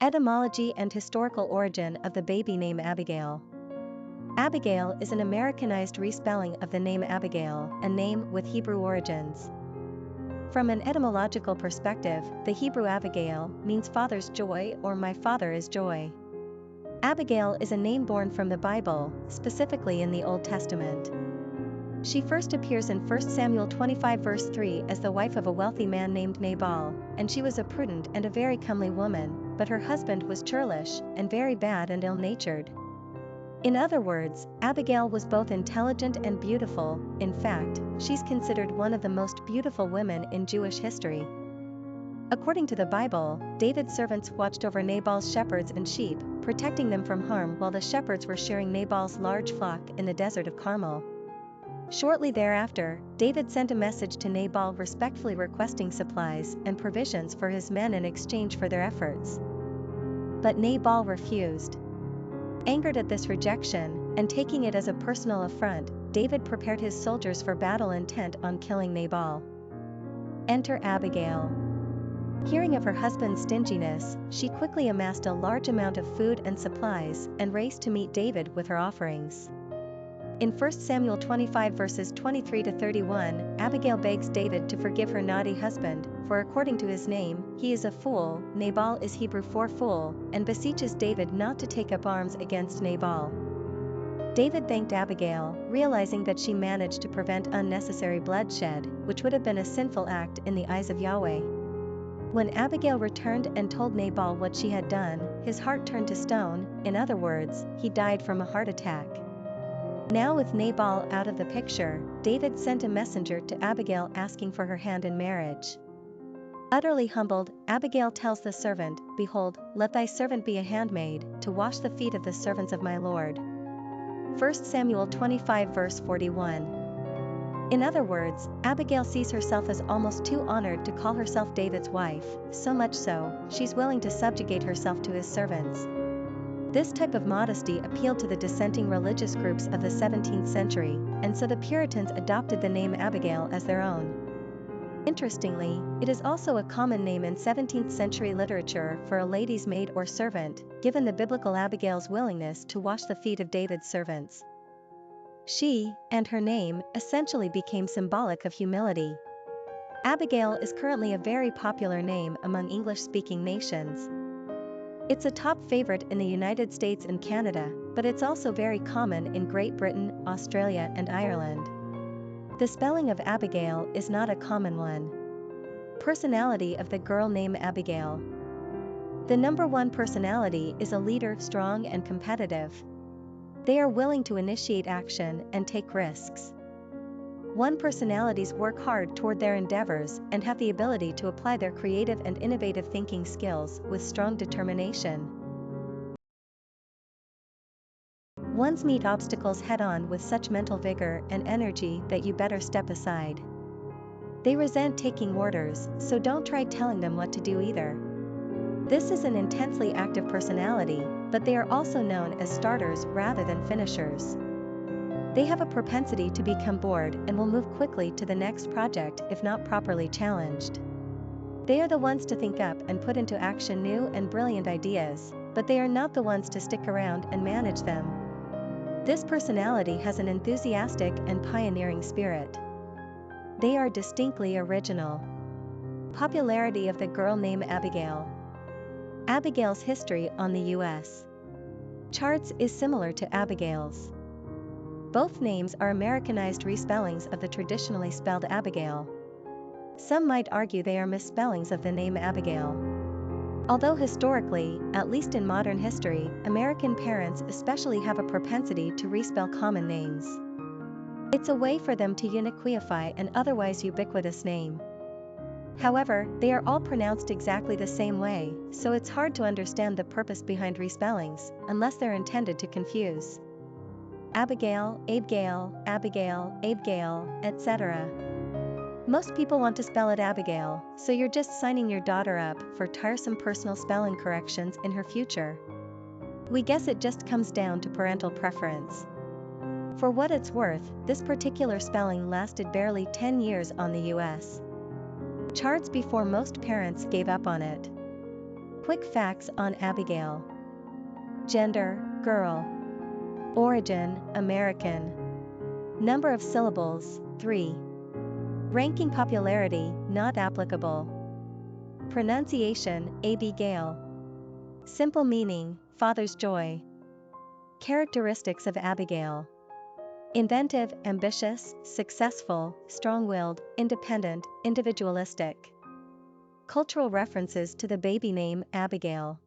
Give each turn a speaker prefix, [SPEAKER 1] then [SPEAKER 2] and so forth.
[SPEAKER 1] Etymology and Historical Origin of the Baby Name Abigale. Abigale is an Americanized respelling of the name Abigail, a name with Hebrew origins. From an etymological perspective, the Hebrew Avigayil means father's joy or my father is joy. Abigail is a name born from the Bible, specifically in the Old Testament. She first appears in 1 Samuel 25 verse 3 as the wife of a wealthy man named Nabal, and she was a prudent and a very comely woman, but her husband was churlish, and very bad and ill-natured. In other words, Abigail was both intelligent and beautiful. In fact, she's considered one of the most beautiful women in Jewish history. According to the Bible, David's servants watched over Nabal's shepherds and sheep, protecting them from harm while the shepherds were shearing Nabal's large flock in the desert of Carmel. Shortly thereafter, David sent a message to Nabal respectfully requesting supplies and provisions for his men in exchange for their efforts. But Nabal refused. Angered at this rejection, and taking it as a personal affront, David prepared his soldiers for battle intent on killing Nabal. Enter Abigail. Hearing of her husband's stinginess, she quickly amassed a large amount of food and supplies and raced to meet David with her offerings. In 1 Samuel 25 verses 23 to 31, Abigail begs David to forgive her naughty husband, for according to his name, he is a fool. Nabal is Hebrew for fool, and beseeches David not to take up arms against Nabal. David thanked Abigail, realizing that she managed to prevent unnecessary bloodshed, which would have been a sinful act in the eyes of Yahweh. When Abigail returned and told Nabal what she had done, his heart turned to stone. In other words, he died from a heart attack. Now with Nabal out of the picture, David sent a messenger to Abigail asking for her hand in marriage. Utterly humbled, Abigail tells the servant, "Behold, let thy servant be a handmaid, to wash the feet of the servants of my Lord." 1 Samuel 25 verse 41. In other words, Abigail sees herself as almost too honored to call herself David's wife, so much so, she's willing to subjugate herself to his servants. This type of modesty appealed to the dissenting religious groups of the 17th century, and so the Puritans adopted the name Abigail as their own. Interestingly, it is also a common name in 17th century literature for a lady's maid or servant, given the biblical Abigail's willingness to wash the feet of David's servants. She, and her name, essentially became symbolic of humility. Abigail is currently a very popular name among English-speaking nations. It's a top favorite in the United States and Canada, but it's also very common in Great Britain, Australia, and Ireland. The spelling of Abigail is not a common one. Personality of the girl name Abigale. The number one personality is a leader, strong and competitive. They are willing to initiate action and take risks. One personalities work hard toward their endeavors and have the ability to apply their creative and innovative thinking skills with strong determination. Ones meet obstacles head-on with such mental vigor and energy that you better step aside. They resent taking orders, so don't try telling them what to do either. This is an intensely active personality, but they are also known as starters rather than finishers. They have a propensity to become bored and will move quickly to the next project if not properly challenged. They are the ones to think up and put into action new and brilliant ideas, but they are not the ones to stick around and manage them. This personality has an enthusiastic and pioneering spirit. They are distinctly original. Popularity of the girl name Abigale. Abigail's history on the U.S. charts is similar to Abigail's. Both names are Americanized respellings of the traditionally spelled Abigail. Some might argue they are misspellings of the name Abigail. Although historically, at least in modern history, American parents especially have a propensity to respell common names. It's a way for them to uniqueify an otherwise ubiquitous name. However, they are all pronounced exactly the same way, so it's hard to understand the purpose behind respellings, unless they're intended to confuse. Abigale, Abigale, Abigale, Abigale, etc. Most people want to spell it Abigail, so you're just signing your daughter up for tiresome personal spelling corrections in her future. We guess it just comes down to parental preference. For what it's worth, this particular spelling lasted barely 10 years on the U.S. charts before most parents gave up on it. Quick facts on Abigail. Gender, girl. Origin, American. Number of syllables, 3. Ranking popularity, not applicable. Pronunciation, Abigale. Simple meaning, father's joy. Characteristics of Abigail. Inventive, ambitious, successful, strong-willed, independent, individualistic. Cultural references to the baby name Abigail.